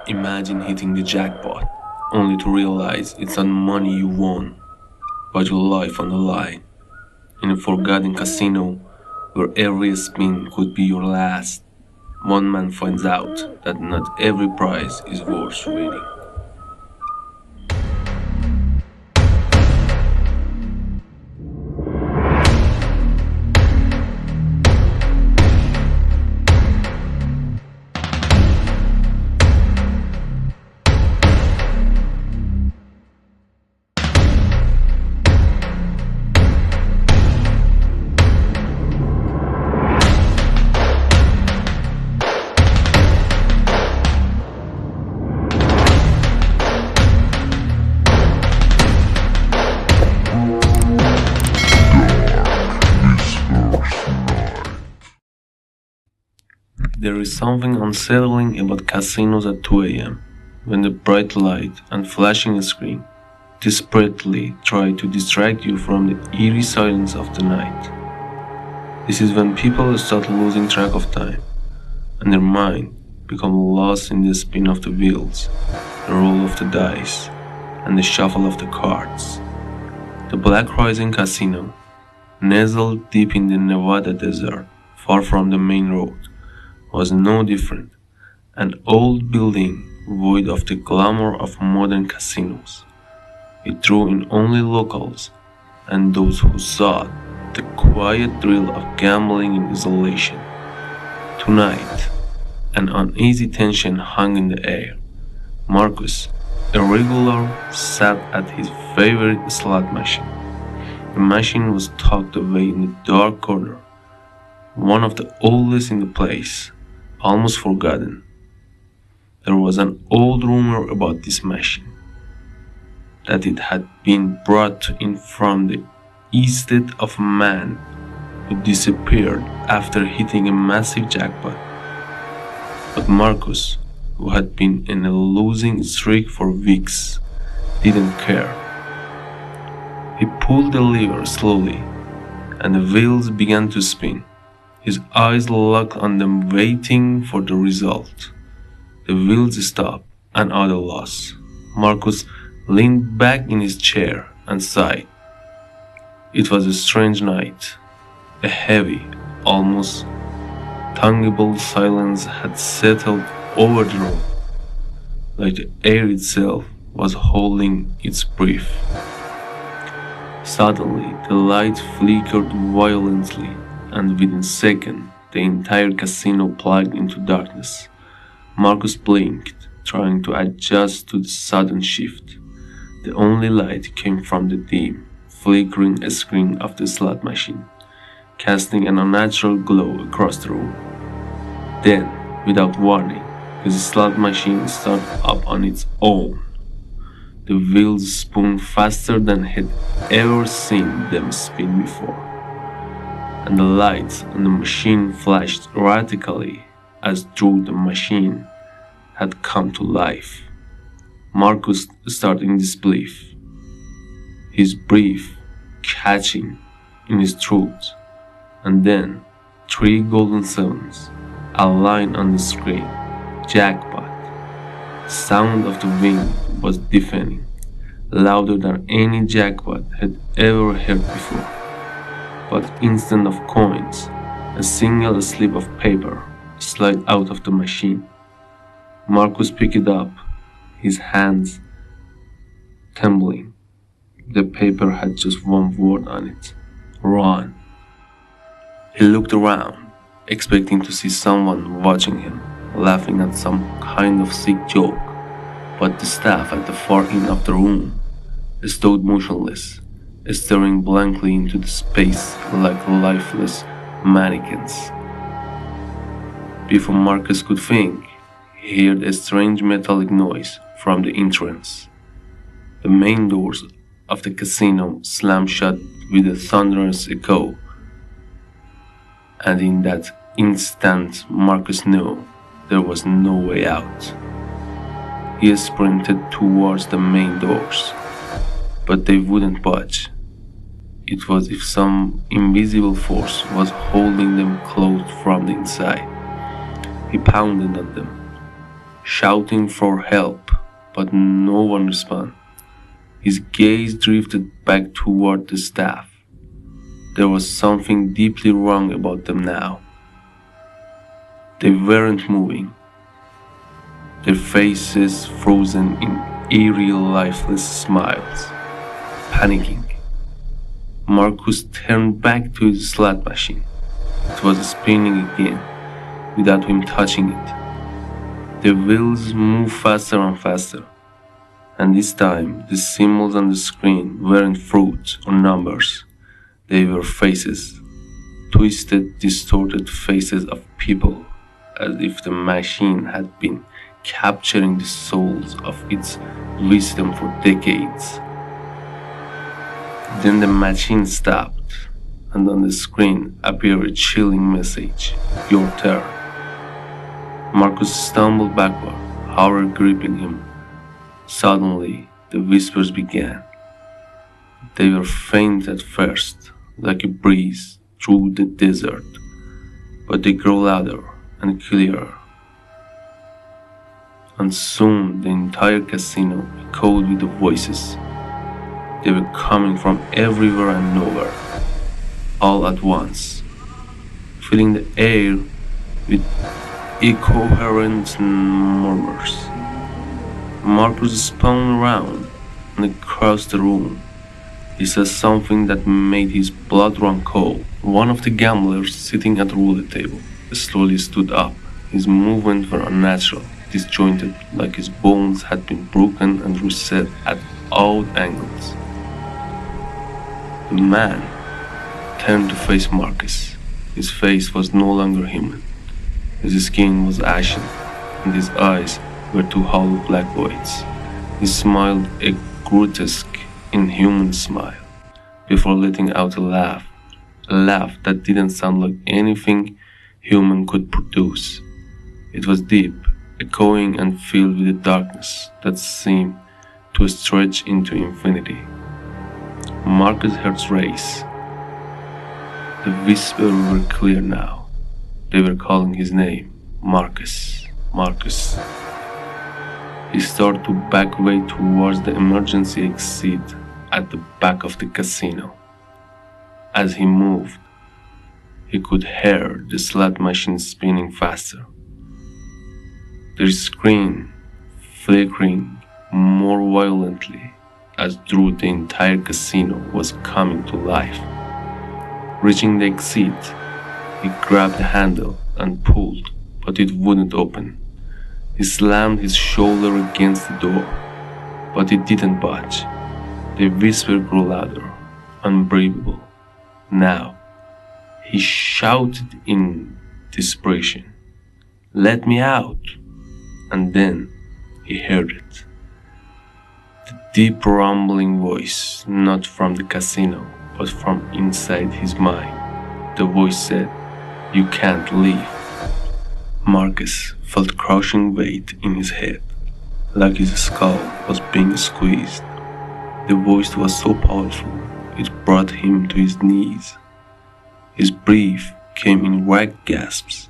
Imagine hitting the jackpot, only to realize it's not money you won, but your life on the line. In a forgotten casino where every spin could be your last, one man finds out that not every prize is worth winning. There is something unsettling about casinos at 2 a.m., when the bright light and flashing screen desperately try to distract you from the eerie silence of the night. This is when people start losing track of time, and their mind becomes lost in the spin of the wheels, the roll of the dice, and the shuffle of the cards. The Black Rising Casino, nestled deep in the Nevada desert, far from the main road, was no different, an old building void of the glamour of modern casinos. It drew in only locals and those who sought the quiet thrill of gambling in isolation. Tonight, an uneasy tension hung in the air. Marcus, a regular, sat at his favorite slot machine. The machine was tucked away in a dark corner, one of the oldest in the place, almost forgotten. There was an old rumor about this machine, that it had been brought in from the estate of a man who disappeared after hitting a massive jackpot. But Marcus, who had been in a losing streak for weeks, didn't care. He pulled the lever slowly, and the wheels began to spin. His eyes locked on them, waiting for the result. The wheels stopped, and utter loss. Marcus leaned back in his chair and sighed. It was a strange night. A heavy, almost tangible silence had settled over the room, like the air itself was holding its breath. Suddenly, the light flickered violently, and within seconds, the entire casino plunged into darkness. Marcus blinked, trying to adjust to the sudden shift. The only light came from the dim, flickering screen of the slot machine, casting an unnatural glow across the room. Then, without warning, the slot machine started up on its own. The wheels spun faster than had ever seen them spin before, and the lights on the machine flashed erratically as though the machine had come to life. Marcus started in disbelief, his breath catching in his throat, and then 3 golden sevens aligned on the screen. Jackpot. The sound of the wind was deafening, louder than any jackpot had ever heard before. But instead of coins, a single slip of paper slid out of the machine. Marcus picked it up, his hands trembling. The paper had just one word on it: run. He looked around, expecting to see someone watching him, laughing at some kind of sick joke, but the staff at the far end of the room stood motionless, staring blankly into the space like lifeless mannequins. Before Marcus could think, he heard a strange metallic noise from the entrance. The main doors of the casino slammed shut with a thunderous echo, and in that instant Marcus knew there was no way out. He sprinted towards the main doors, but they wouldn't budge. It was as if some invisible force was holding them closed from the inside. He pounded on them, shouting for help, but no one responded. His gaze drifted back toward the staff. There was something deeply wrong about them now. They weren't moving, their faces frozen in eerie, lifeless smiles. Panicking, Marcus turned back to his slot machine. It was spinning again, without him touching it. The wheels moved faster and faster, and this time the symbols on the screen weren't fruit or numbers. They were faces, twisted, distorted faces of people, as if the machine had been capturing the souls of its wisdom for decades. Then the machine stopped, and on the screen appeared a chilling message: "Your turn." Marcus stumbled backward, horror gripping him. Suddenly, the whispers began. They were faint at first, like a breeze through the desert, but they grew louder and clearer. And soon the entire casino echoed with the voices. They were coming from everywhere and nowhere, all at once, filling the air with incoherent murmurs. Marcus spun around and across the room. He said something that made his blood run cold. One of the gamblers sitting at the roulette table slowly stood up. His movements were unnatural, disjointed, like his bones had been broken and reset at odd angles. The man turned to face Marcus. His face was no longer human. His skin was ashen, and his eyes were two hollow black voids. He smiled a grotesque, inhuman smile, before letting out a laugh that didn't sound like anything human could produce. It was deep, echoing and filled with a darkness that seemed to stretch into infinity. Marcus' heart raced. The whispers were clear now. They were calling his name. Marcus. Marcus. He started to back away towards the emergency exit at the back of the casino. As he moved, he could hear the slot machine spinning faster. The screen flickering more violently as though the entire casino was coming to life. Reaching the exit, he grabbed the handle and pulled, but it wouldn't open. He slammed his shoulder against the door, but it didn't budge. The whisper grew louder, unbreathable. Now, he shouted in desperation, "Let me out!" And then he heard it. The deep rumbling voice, not from the casino, but from inside his mind. The voice said, "You can't leave." Marcus felt crushing weight in his head, like his skull was being squeezed. The voice was so powerful, it brought him to his knees. His breath came in ragged gasps,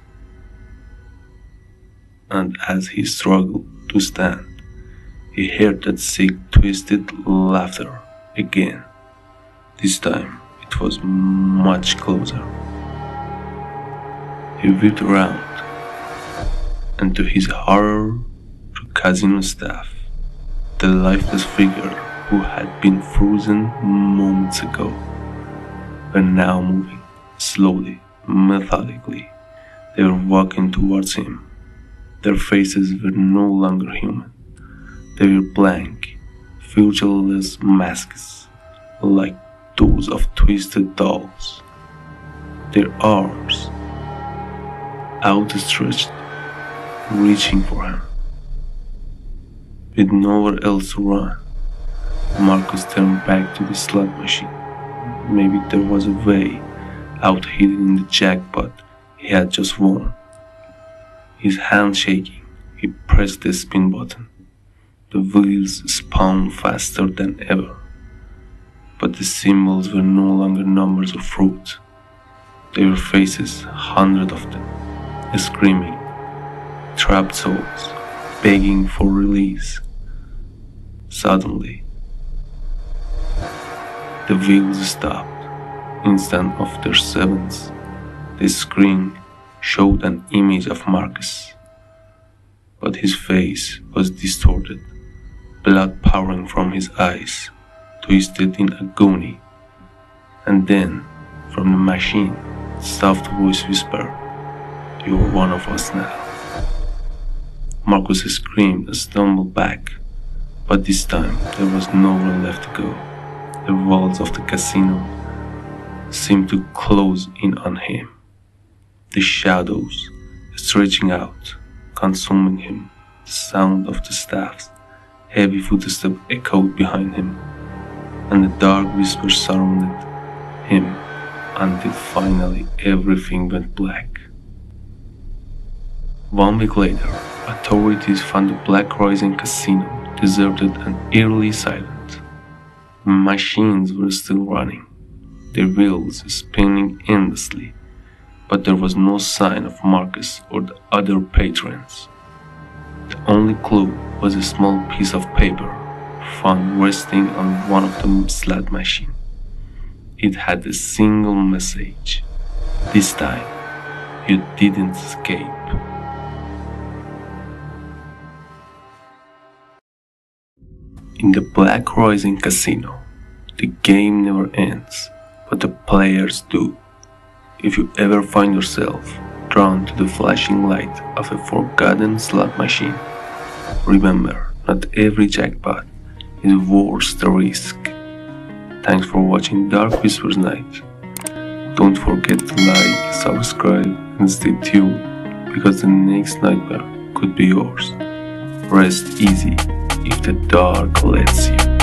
and as he struggled to stand, he heard that sick, twisted laughter again. This time, it was much closer. He whipped around, and to his horror, the casino staff, the lifeless figure who had been frozen moments ago, were now moving, slowly, methodically. They were walking towards him. Their faces were no longer human. They were blank, featureless masks, like those of twisted dolls. Their arms outstretched, reaching for him. With nowhere else to run, Marcus turned back to the slot machine. Maybe there was a way out hidden in the jackpot he had just won. His hand shaking, he pressed the spin button. The wheels spun faster than ever, but the symbols were no longer numbers or fruit. They were faces, hundreds of them, screaming, trapped souls, begging for release. Suddenly, the wheels stopped. Instant after seconds, the screen showed an image of Marcus, but his face was distorted, blood pouring from his eyes, twisted in agony. And then, from the machine, a soft voice whispered, "You are one of us now." Marcus screamed and stumbled back, but this time there was nowhere left to go. The walls of the casino seemed to close in on him, the shadows stretching out, consuming him. The sound of the staff's heavy footsteps echoed behind him, and the dark whispers surrounded him until finally everything went black. 1 week later, authorities found the Black Rising casino deserted and eerily silent. Machines were still running, their wheels spinning endlessly, but there was no sign of Marcus or the other patrons. The only clue was a small piece of paper found resting on one of the slot machines. It had a single message: "This time, you didn't escape." In the Black Rising casino, the game never ends, but the players do. If you ever find yourself drawn to the flashing light of a forgotten slot machine, remember, not every jackpot is worth the risk. Thanks for watching Dark Whispers Night. Don't forget to like, subscribe, and stay tuned, because the next nightmare could be yours. Rest easy if the dark lets you.